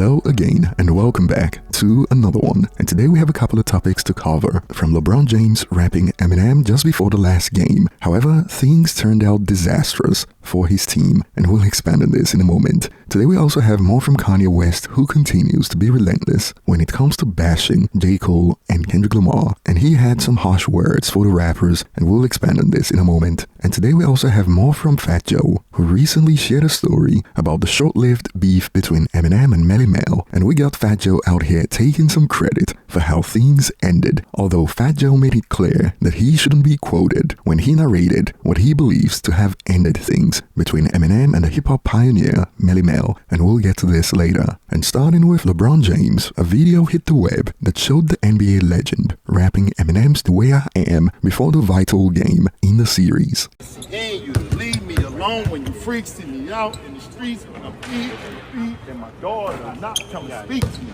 Hello again and welcome back to another one, and today we have a couple of topics to cover, from LeBron James rapping Eminem just before the last game. However, things turned out disastrous for his team, and we'll expand on this in a moment. Today we also have more from Kanye West, who continues to be relentless when it comes to bashing J. Cole and Kendrick Lamar, and he had some harsh words for the rappers, and we'll expand on this in a moment. And today we also have more from Fat Joe, who recently shared a story about the short-lived beef between Eminem and Melle Mel, and we got Fat Joe out here taking some credit for how things ended, although Fat Joe made it clear that he shouldn't be quoted when he narrated what he believes to have ended things between Eminem and the hip-hop pioneer Melle Mel, and we'll get to this later. And starting with LeBron James, a video hit the web that showed the NBA legend rapping Eminem's The Way I Am before the vital game in the series. And you leave me alone when you freaks see me out in the streets when I'm beat, and my daughter will not come speak to me.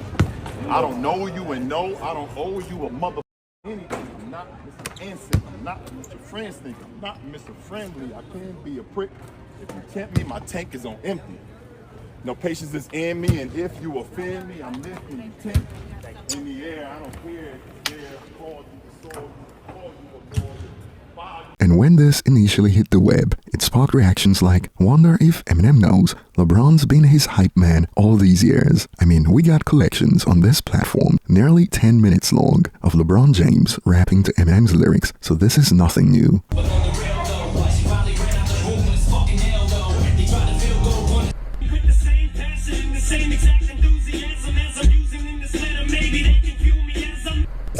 I don't know you, and no, I don't owe you a mother anything. I'm not Mr. Instinct, I'm not Mr. Friends think, I'm not Mr. Friendly. I can't be a prick. If you tempt me, my tank is on empty. No patience is in me, and if you offend me, I'm lifting you tent in the air. I don't care if it's there, call you the sword, call you a boy. And when this initially hit the web, it sparked reactions like, wonder if Eminem knows LeBron's been his hype man all these years. I mean, we got collections on this platform nearly 10 minutes long of LeBron James rapping to Eminem's lyrics, so this is nothing new.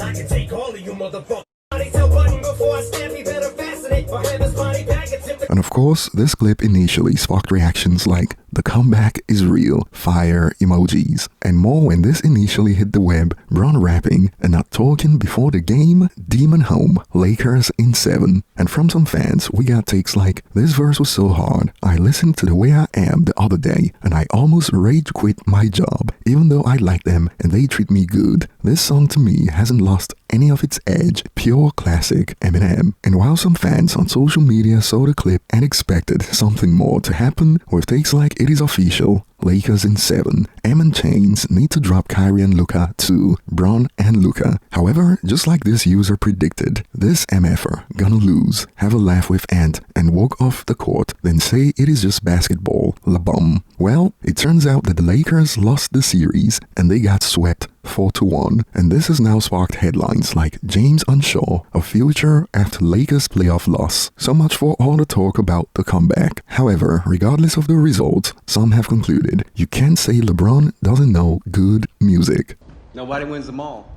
I can take all of you motherfuckers. Before I snap, you better fascinate behind this body bag. And of course, this clip initially sparked reactions like, the comeback is real, fire emojis, and more when this initially hit the web. Bron rapping and not talking before the game, Demon home, Lakers in 7. And from some fans, we got takes like, this verse was so hard, I listened to The Way I Am the other day, and I almost rage quit my job, even though I like them and they treat me good. This song to me hasn't lost any of its edge, pure classic Eminem. And while some fans on social media saw the clip and expected something more to happen, with takes like it is official, Lakers in 7, M and Chains need to drop Kyrie and Luka too, Bron and Luka. However, just like this user predicted, this MFer gonna lose, have a laugh with Ant and walk off the court, then say it is just basketball, la bum. Well, it turns out that the Lakers lost the series and they got swept 4-1, and this has now sparked headlines like James unsure of future after Lakers playoff loss. So much for all the talk about the comeback. However, regardless of the results, some have concluded you can't say LeBron doesn't know good music. Nobody wins them all.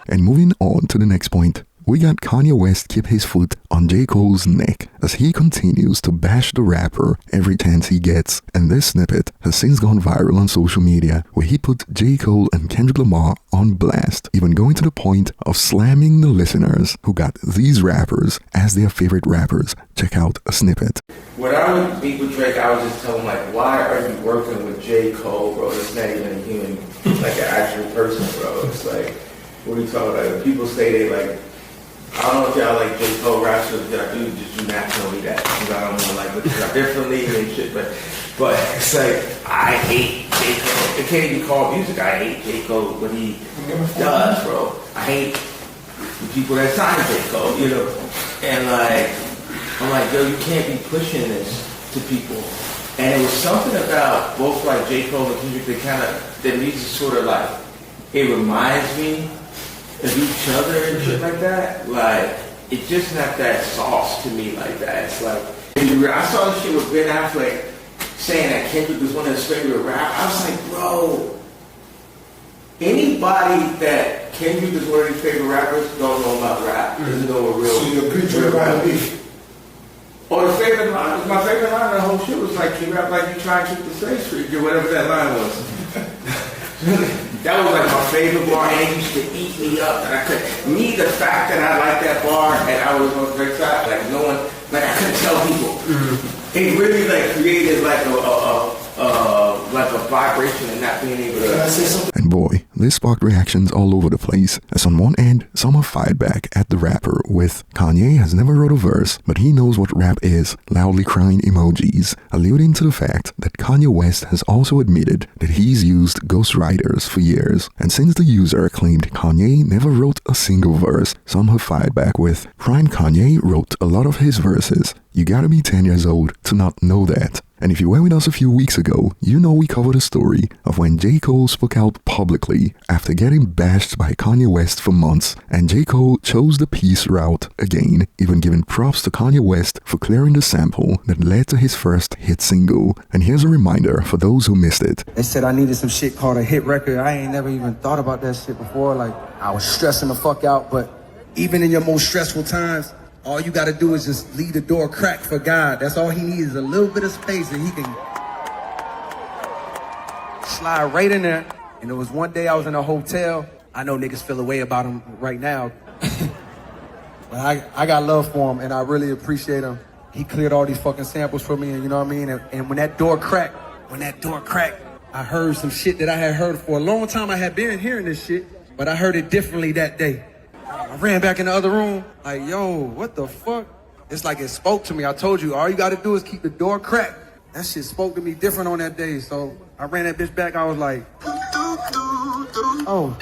And moving on to the next point, we got Kanye West keep his foot on J. Cole's neck as he continues to bash the rapper every chance he gets, and this snippet has since gone viral on social media where he put J. Cole and Kendrick Lamar on blast, even going to the point of slamming the listeners who got these rappers as their favorite rappers. Check out a snippet. When I would meet with Drake, I would just tell him, like, why are you working with J. Cole, bro? It's not even a human, like an actual person, bro. It's like, what are you talking about? People say they like, I don't know if y'all like J. Cole raps, or if y'all do, just do not tell me that, because I don't want to like look at it differently and shit, but it's like, I hate J. Cole. It can't even call music. I hate J. Cole, what he does, bro. I hate the people that sign J. Cole, you know? And like, I'm like, yo, you can't be pushing this to people. And it was something about both like J. Cole and Kendrick that needs to sort of like, it reminds me of each other and shit like that. Like, it's just not that sauce to me like that. It's like, I saw this shit with Ben Affleck saying that Kendrick was one of his favorite rappers. I was like, bro, anybody that Kendrick is one of his favorite rappers don't know about rap. Doesn't know what real. So you're preaching about beef. Or the favorite line, my favorite line of the whole shit was like, you rap like you trying to shoot the slave street, or whatever that line was. That was like my favorite bar, and it used to eat me up. And I could, the fact that I liked that bar and I was on the great side, like no one, like I couldn't tell people. It really like created like a vibration and not being able to. And boy, this sparked reactions all over the place, as on one end, some have fired back at the rapper with Kanye has never wrote a verse, but he knows what rap is, loudly crying emojis, alluding to the fact that Kanye West has also admitted that he's used ghostwriters for years. And since the user claimed Kanye never wrote a single verse, some have fired back with, Prime Kanye wrote a lot of his verses. You gotta be 10 years old to not know that. And if you were with us a few weeks ago, you know we covered a story of when J. Cole spoke out publicly after getting bashed by Kanye West for months, and J. Cole chose the peace route again, even giving props to Kanye West for clearing the sample that led to his first hit single. And here's a reminder for those who missed it. They said I needed some shit called a hit record. I ain't never even thought about that shit before. Like, I was stressing the fuck out, but even in your most stressful times, all you gotta do is just leave the door cracked for God. That's all he needs is a little bit of space and he can slide right in there. And it was one day I was in a hotel. I know niggas feel a way about him right now. But I got love for him and I really appreciate him. He cleared all these fucking samples for me, and you know what I mean? And when that door cracked, I heard some shit that I had heard for a long time. I had been hearing this shit, but I heard it differently that day. I ran back in the other room, like, yo, what the fuck? It's like it spoke to me. I told you, all you gotta do is keep the door cracked. That shit spoke to me different on that day. So I ran that bitch back. I was like, oh.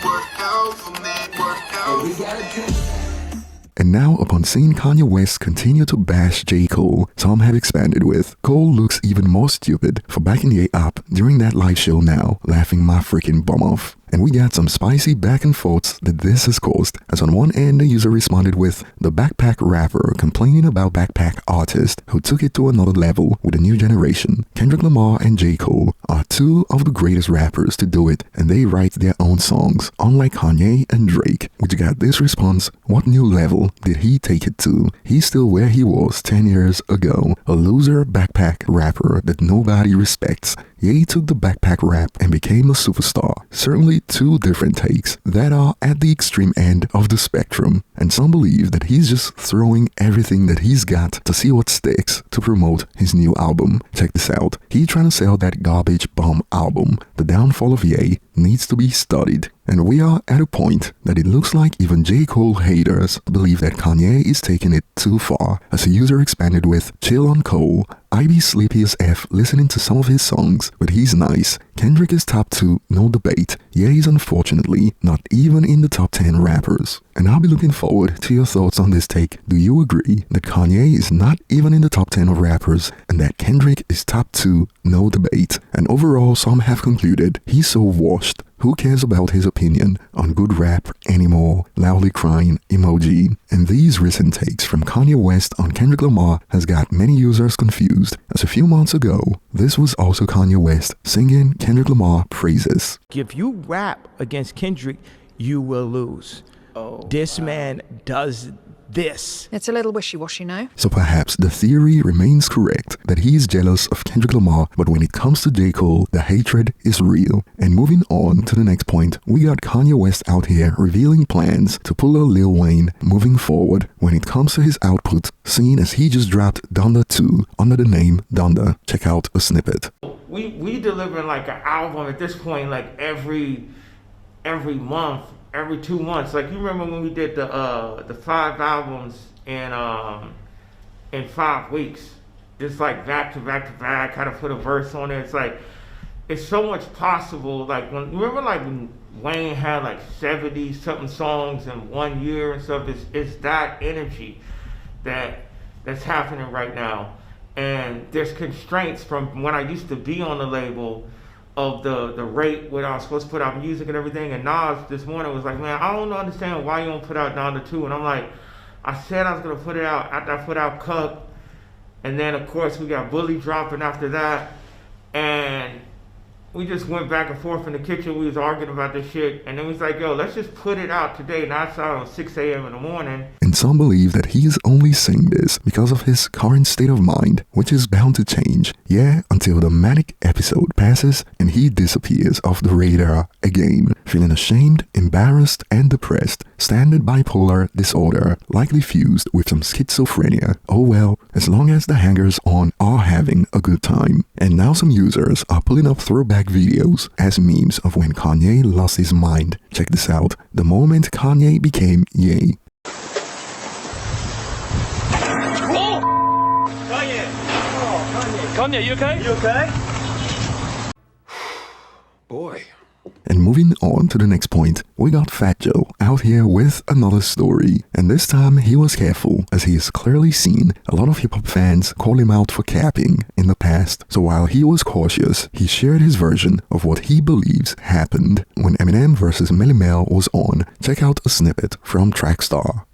And now, upon seeing Kanye West continue to bash J. Cole, some have expanded with, Cole looks even more stupid for backing Ye up during that live show now, laughing my freaking bum off. And we got some spicy back and forths that this has caused, as on one end the user responded with the backpack rapper complaining about backpack artist who took it to another level with a new generation. Kendrick Lamar and J. Cole are two of the greatest rappers to do it, and they write their own songs, unlike Kanye and Drake, which got this response, what new level did he take it to? He's still where he was 10 years ago, a loser backpack rapper that nobody respects. Ye took the backpack rap and became a superstar. Certainly two different takes that are at the extreme end of the spectrum, and some believe that he's just throwing everything that he's got to see what sticks to promote his new album. Check this out. He's trying to sell that garbage bomb album. The downfall of Ye needs to be studied. And we are at a point that it looks like even J. Cole haters believe that Kanye is taking it too far, as a user expanded with, chill on Cole. I be sleepy as F listening to some of his songs, but he's nice. Kendrick is top 2, no debate. Ye is unfortunately not even in the top 10 rappers. And I'll be looking forward to your thoughts on this take. Do you agree that Kanye is not even in the top 10 of rappers, and that Kendrick is top 2, no debate? And overall, some have concluded he's so washed. Who cares about his opinion on good rap anymore? Loudly crying emoji. And these recent takes from Kanye West on Kendrick Lamar has got many users confused, as a few months ago, this was also Kanye West singing Kendrick Lamar praises. If you rap against Kendrick, you will lose. This man does this. It's a little wishy-washy now. So perhaps the theory remains correct that he's jealous of Kendrick Lamar, but when it comes to J. Cole, the hatred is real. And moving on to the next point, we got Kanye West out here revealing plans to pull a Lil Wayne moving forward when it comes to his output, seeing as he just dropped Donda 2 under the name Donda. Check out a snippet. We delivering like an album at this point, like every month. Every 2 months, like you remember when we did the 5 albums in 5 weeks, just like back to back to back, kind of put a verse on it. It's like it's so much possible. Like when Wayne had like 70 something songs in 1 year and stuff. It's that energy that's happening right now, and there's constraints from when I used to be on the label of the rate when I was supposed to put out music and everything. And Nas this morning was like, man, I don't understand why you don't put out Donda 2. And I'm like, I said I was going to put it out after I put out Cup. And then, of course, we got Bully dropping after that. And we just went back and forth in the kitchen. We was arguing about this shit. And then we was like, yo, let's just put it out today. Now it's out at 6 a.m. in the morning. And some believe that he is only saying this because of his current state of mind, which is bound to change. Yeah, until the manic episode passes and he disappears off the radar again, feeling ashamed, embarrassed, and depressed. Standard bipolar disorder, likely fused with some schizophrenia. Oh well, as long as the hangers-on are having a good time. And now some users are pulling up throwback throwback videos as memes of when Kanye lost his mind. Check this out. The moment Kanye became Ye. Kanye, you okay? You okay? Boy. And moving on to the next point, we got Fat Joe out here with another story. And this time he was careful, as he has clearly seen a lot of hip-hop fans call him out for capping in the past. So while he was cautious, he shared his version of what he believes happened when Eminem vs. Melle Mel was on. Check out a snippet from Trackstar.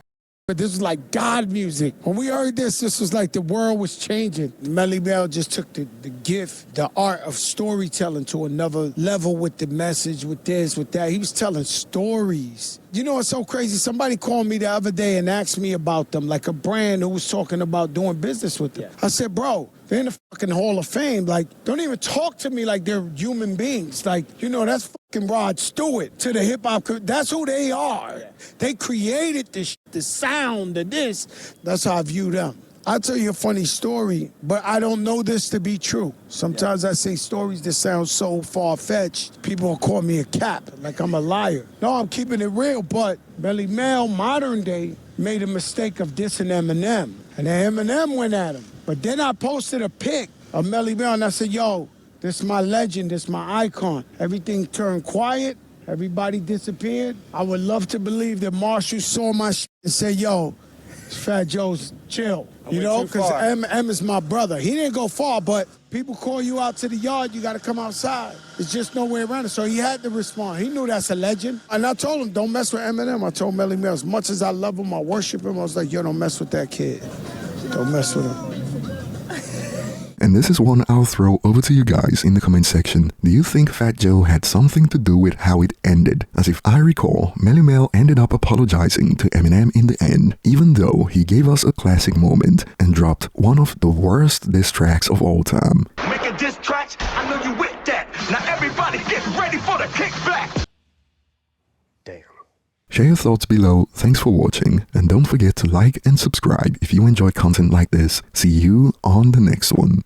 But this was like God music. When we heard this was like the world was changing. Melle Mel just took the gift, the art of storytelling to another level with the message, with this, with that. He was telling stories. You know what's so crazy? Somebody called me the other day and asked me about them, like a brand who was talking about doing business with them. I said, bro, they're in the fucking Hall of Fame. Like, don't even talk to me like they're human beings. Like, you know, that's fucking Rod Stewart to the hip-hop. That's who they are. Yeah. They created this, the sound of this. That's how I view them. I'll tell you a funny story, but I don't know this to be true. Sometimes I say stories that sound so far-fetched, people will call me a cap, like I'm a liar. No, I'm keeping it real, but Melle Mel, modern day, made a mistake of dissing Eminem. And then Eminem went at him. But then I posted a pic of Melle Mel, and I said, yo, this is my legend, this is my icon. Everything turned quiet, everybody disappeared. I would love to believe that Marshall saw my shit and said, yo, Fat Joe's chill, you know, because M is my brother. He didn't go far, but people call you out to the yard, you got to come outside. There's just no way around it. So he had to respond. He knew that's a legend. And I told him, don't mess with Eminem. I told Melle Mel, as much as I love him, I worship him, I was like, yo, don't mess with that kid. Don't mess with him. And this is one I'll throw over to you guys in the comment section. Do you think Fat Joe had something to do with how it ended? As if I recall, Melle Mel ended up apologizing to Eminem in the end, even though he gave us a classic moment and dropped one of the worst diss tracks of all time. Making diss tracks, I know you with that. Now everybody get ready for the kickback. Damn. Share your thoughts below, thanks for watching, and don't forget to like and subscribe if you enjoy content like this. See you on the next one.